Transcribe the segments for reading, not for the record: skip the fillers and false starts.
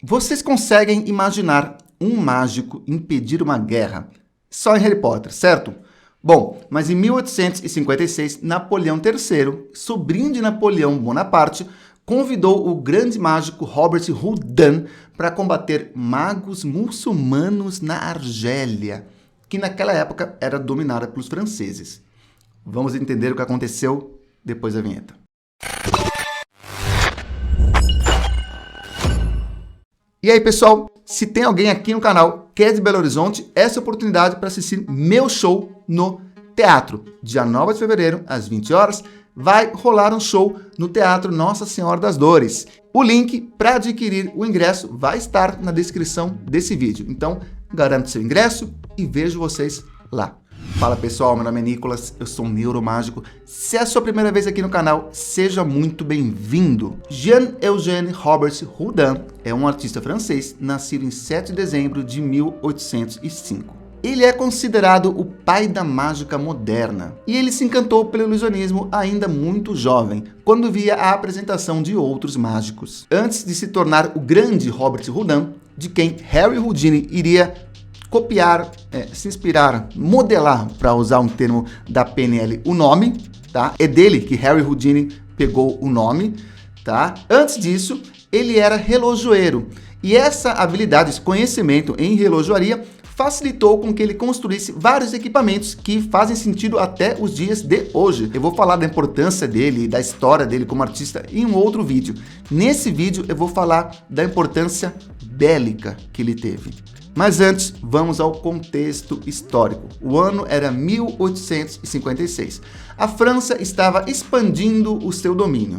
Vocês conseguem imaginar um mágico impedir uma guerra? Só em Harry Potter, certo? Bom, mas em 1856, Napoleão III, sobrinho de Napoleão Bonaparte, convidou o grande mágico Robert Houdin para combater magos muçulmanos na Argélia, que naquela época era dominada pelos franceses. Vamos entender o que aconteceu depois da vinheta. E aí, pessoal, se tem alguém aqui no canal que é de Belo Horizonte, essa é a oportunidade para assistir meu show no teatro. Dia 9 de fevereiro, às 20 horas, vai rolar um show no Teatro Nossa Senhora das Dores. O link para adquirir o ingresso vai estar na descrição desse vídeo. Então, garante seu ingresso e vejo vocês lá. Fala pessoal, meu nome é Nicolas, eu sou um neuromágico. Se é a sua primeira vez aqui no canal, seja muito bem-vindo. Jean-Eugène Robert Houdin é um artista francês, nascido em 7 de dezembro de 1805. Ele é considerado o pai da mágica moderna, e ele se encantou pelo ilusionismo ainda muito jovem, quando via a apresentação de outros mágicos. Antes de se tornar o grande Robert Houdin, de quem Harry Houdini iria copiar, se inspirar, modelar, para usar um termo da PNL, o nome, tá? É dele que Harry Houdini pegou o nome, tá? Antes disso, ele era relojoeiro, e essa habilidade, esse conhecimento em relojoaria, facilitou com que ele construísse vários equipamentos que fazem sentido até os dias de hoje. Eu vou falar da importância dele e da história dele como artista em um outro vídeo. Nesse vídeo eu vou falar da importância bélica que ele teve. Mas antes, vamos ao contexto histórico. O ano era 1856. A França estava expandindo o seu domínio,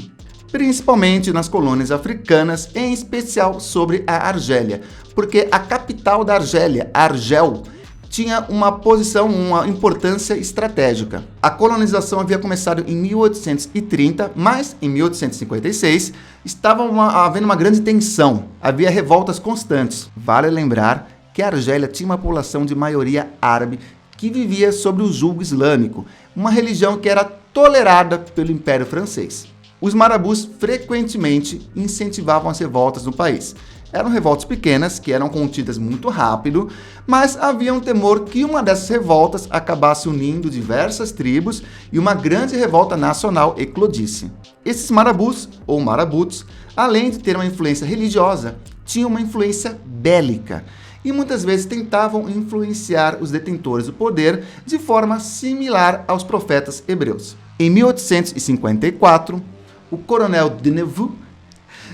principalmente nas colônias africanas, em especial sobre a Argélia, porque a capital da Argélia, Argel, tinha uma posição, uma importância estratégica. A colonização havia começado em 1830, mas em 1856 estava havendo uma grande tensão, havia revoltas constantes. Vale lembrar que a Argélia tinha uma população de maioria árabe que vivia sob o jugo islâmico, uma religião que era tolerada pelo Império Francês. Os marabus frequentemente incentivavam as revoltas no país. Eram revoltas pequenas, que eram contidas muito rápido, mas havia um temor que uma dessas revoltas acabasse unindo diversas tribos e uma grande revolta nacional eclodisse. Esses marabus, ou marabutos, além de ter uma influência religiosa, tinham uma influência bélica e muitas vezes tentavam influenciar os detentores do poder de forma similar aos profetas hebreus. Em 1854, o coronel Denevaux,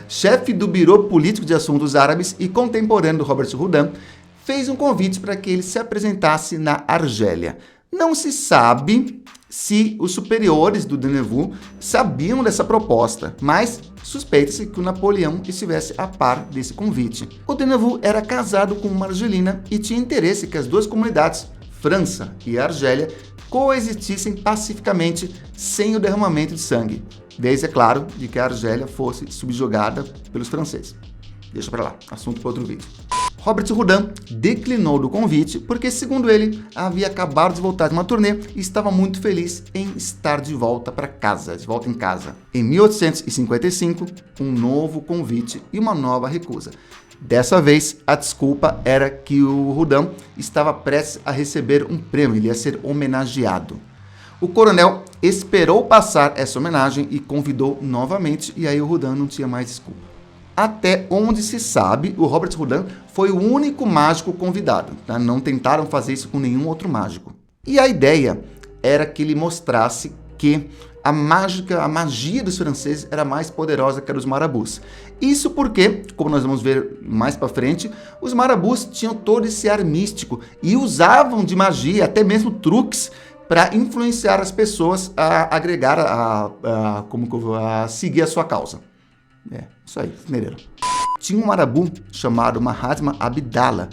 chefe do Bureau Político de Assuntos Árabes e contemporâneo do Robert Houdin, fez um convite para que ele se apresentasse na Argélia. Não se sabe se os superiores do Denevaux sabiam dessa proposta, mas suspeita-se que o Napoleão estivesse a par desse convite. O Denevaux era casado com uma argelina e tinha interesse que as duas comunidades, França e Argélia, coexistissem pacificamente sem o derramamento de sangue, desde, é claro, de que a Argélia fosse subjugada pelos franceses. Deixa pra lá, assunto para outro vídeo. Robert Houdin declinou do convite porque, segundo ele, havia acabado de voltar de uma turnê e estava muito feliz em estar de volta para casa, de volta em casa. Em 1855, um novo convite e uma nova recusa. Dessa vez, a desculpa era que o Houdin estava prestes a receber um prêmio, ele ia ser homenageado. O coronel esperou passar essa homenagem e convidou novamente, e aí o Houdin não tinha mais desculpa. Até onde se sabe, o Robert Houdin foi o único mágico convidado, tá? Não tentaram fazer isso com nenhum outro mágico. E a ideia era que ele mostrasse que a magia dos franceses era mais poderosa que a dos marabus. Isso porque, como nós vamos ver mais para frente, os marabus tinham todo esse ar místico e usavam de magia, até mesmo truques, para influenciar as pessoas a agregar, a seguir a sua causa. Isso aí, entenderam? Tinha um marabu chamado Mahatma Abdala,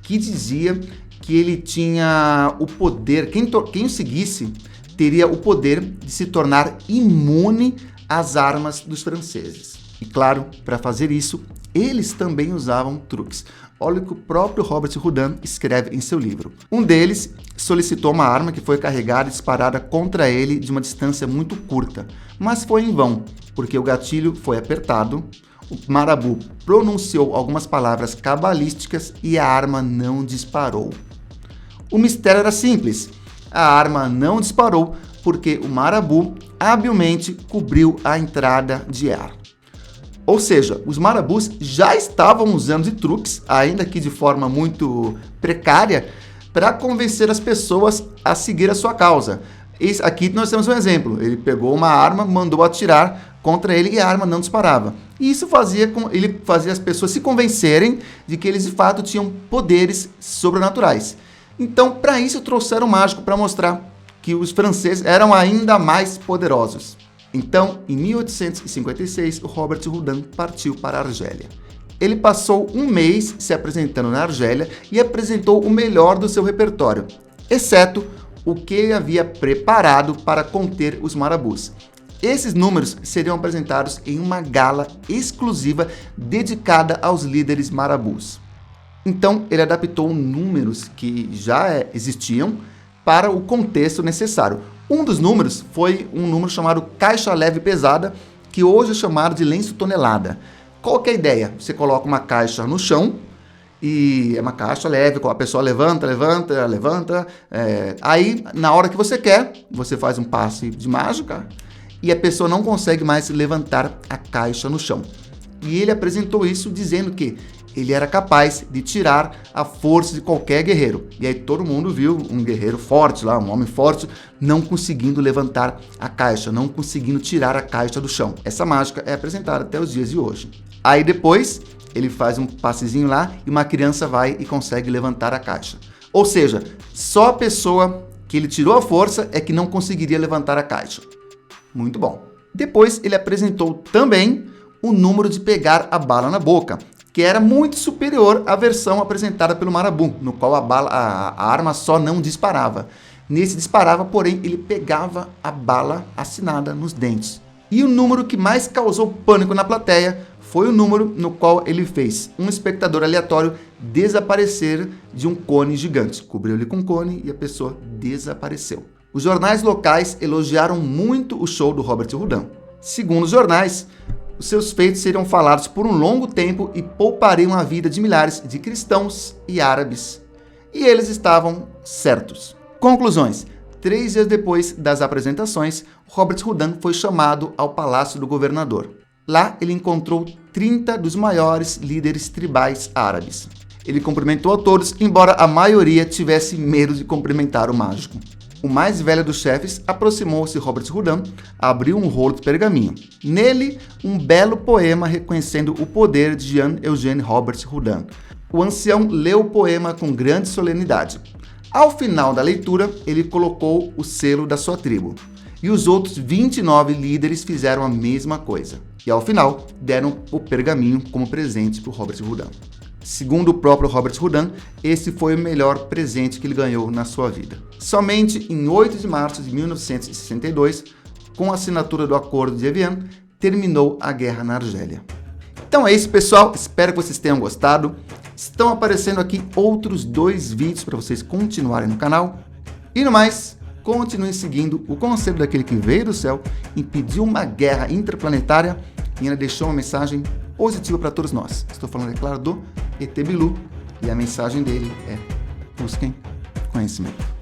que dizia que ele tinha o poder, quem o seguisse teria o poder de se tornar imune às armas dos franceses. E claro, para fazer isso, eles também usavam truques. Olha o que o próprio Robert Houdin escreve em seu livro. Um deles solicitou uma arma que foi carregada e disparada contra ele de uma distância muito curta, mas foi em vão, porque o gatilho foi apertado, o Marabu pronunciou algumas palavras cabalísticas e a arma não disparou. O mistério era simples. A arma não disparou porque o Marabu habilmente cobriu a entrada de ar. Ou seja, os marabus já estavam usando de truques, ainda que de forma muito precária, para convencer as pessoas a seguir a sua causa. Aqui nós temos um exemplo. Ele pegou uma arma, mandou atirar contra ele e a arma não disparava. E isso ele fazia as pessoas se convencerem de que eles de fato tinham poderes sobrenaturais. Então, para isso, trouxeram o mágico para mostrar que os franceses eram ainda mais poderosos. Então, em 1856, o Robert Houdin partiu para a Argélia. Ele passou um mês se apresentando na Argélia e apresentou o melhor do seu repertório, exceto o que ele havia preparado para conter os marabus. Esses números seriam apresentados em uma gala exclusiva dedicada aos líderes marabus. Então, ele adaptou números que já existiam para o contexto necessário. Um dos números foi um número chamado caixa leve pesada, que hoje é chamado de lenço tonelada. Qual que é a ideia? Você coloca uma caixa no chão, e é uma caixa leve, a pessoa levanta. Aí, na hora que você quer, você faz um passe de mágica e a pessoa não consegue mais levantar a caixa no chão. E ele apresentou isso dizendo que ele era capaz de tirar a força de qualquer guerreiro. E aí todo mundo viu um guerreiro forte lá, um homem forte, não conseguindo levantar a caixa, não conseguindo tirar a caixa do chão. Essa mágica é apresentada até os dias de hoje. Aí depois ele faz um passezinho lá e uma criança vai e consegue levantar a caixa. Ou seja, só a pessoa que ele tirou a força é que não conseguiria levantar a caixa. Muito bom. Depois ele apresentou também o número de pegar a bala na boca, que era muito superior à versão apresentada pelo Marabu, no qual a arma só não disparava. Nesse disparava, porém, ele pegava a bala assinada nos dentes. E o número que mais causou pânico na plateia foi o número no qual ele fez um espectador aleatório desaparecer de um cone gigante. Cobriu-lhe com um cone e a pessoa desapareceu. Os jornais locais elogiaram muito o show do Robert Houdin. Segundo os jornais, os seus feitos seriam falados por um longo tempo e poupariam a vida de milhares de cristãos e árabes. E eles estavam certos. Conclusões. 3 dias depois das apresentações, Robert Houdin foi chamado ao palácio do governador. Lá ele encontrou 30 dos maiores líderes tribais árabes. Ele cumprimentou a todos, embora a maioria tivesse medo de cumprimentar o mágico. O mais velho dos chefes aproximou-se de Robert Houdin, abriu um rolo de pergaminho. Nele, um belo poema reconhecendo o poder de Jean-Eugène Robert Houdin. O ancião leu o poema com grande solenidade. Ao final da leitura, ele colocou o selo da sua tribo. E os outros 29 líderes fizeram a mesma coisa. E ao final, deram o pergaminho como presente para o Robert Houdin. Segundo o próprio Robert Houdin, esse foi o melhor presente que ele ganhou na sua vida. Somente em 8 de março de 1962, com a assinatura do Acordo de Evian, terminou a guerra na Argélia. Então é isso, pessoal. Espero que vocês tenham gostado. Estão aparecendo aqui outros 2 vídeos para vocês continuarem no canal. E no mais, continuem seguindo o conselho daquele que veio do céu, impediu uma guerra interplanetária e ainda deixou uma mensagem positiva para todos nós. Estou falando, é claro, do ET Bilu, e a mensagem dele é: busquem conhecimento.